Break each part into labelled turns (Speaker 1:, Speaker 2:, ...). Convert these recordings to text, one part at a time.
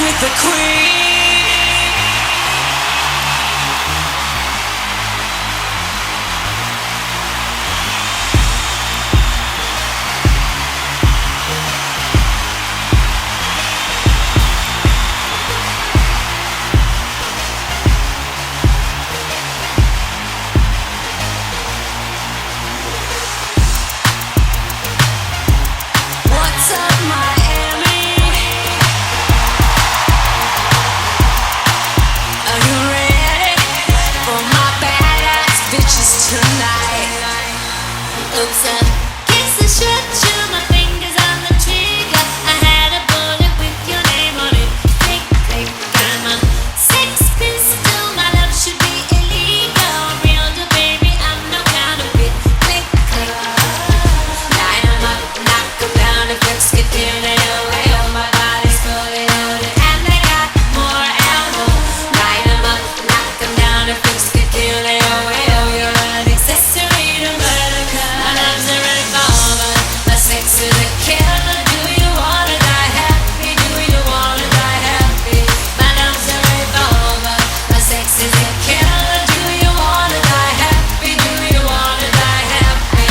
Speaker 1: with the queen. What's up, Miami? Are you ready for my badass bitches tonight? Oops, kiss the shirt, shoot my fingers on the trigger. I had a bullet with your name on it. Click, click, I'm a sex pistol. My love should be illegal. Real deal, baby, I'm no counterfeit. Click, click, line 'em up, knock 'em down. If looks get feeling away, oh, my body's fully loaded and they got more ammo. Line 'em up, knock 'em down. If looks get feeling away, oh, you're an accessory to murder. 'Cause my love's a revolver, my sex is a killer. Do you wanna die happy? Do you wanna die happy? My love's a revolver, my sex is a killer. Do you wanna die happy? Do you wanna die happy?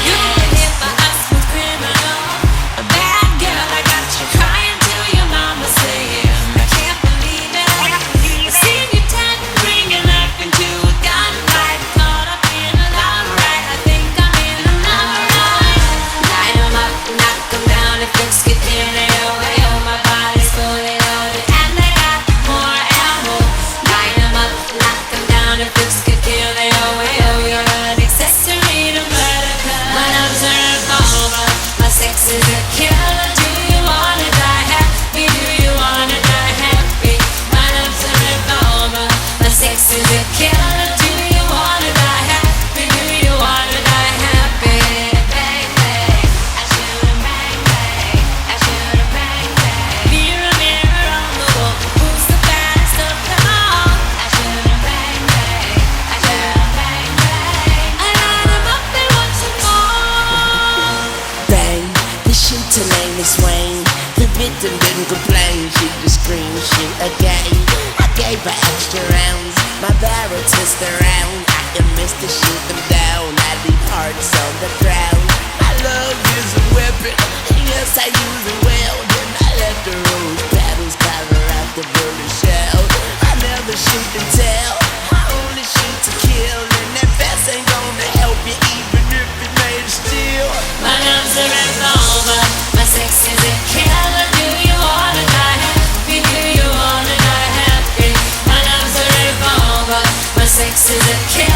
Speaker 1: You can hit my smooth criminal, a bad girl. I got you crying to your mama saying, I can't believe it. I seen you tag, bring your knife into a gunfight. Caught up in a love right. I think I'm in another ride. Line 'em up, knock 'em down. If looks get feeling away, oh, my body's fully loaded and they got more ammo. Line 'em up, knock 'em down. If looks get feeling away, oh, you're an accessory to murder. 'Cause my love's a revolver, my sex is a killer. Do you wanna die happy? Do you wanna die happy? My love's a revolver, my sex is a killer. Do you wanna die happy? Do you wanna die happy? Bang bang, I shoot 'em bang bang, I shoot 'em bang bang. Mirror mirror on the wall, who's the baddest of them all? I shoot 'em bang bang, I shoot 'em bang bang. I line 'em up and watch 'em fall.
Speaker 2: Bang, the shooter name is Wayne. The victim didn't complain, she just screamed, shoot again. I gave her extra rounds, my barrel twist around. I can miss to shoot them down, I leave hearts on the ground. My love is a weapon, yes I use it well. Then I let the rose petals color out the bullet shell. I never shoot and tell, I only shoot to kill. And that vest ain't gonna help you even if it made of steel.
Speaker 1: My love's a revolver, my sex is a killer. Do you wanna die happy? Do you wanna die happy? My love's a revolver, my sex is a killer.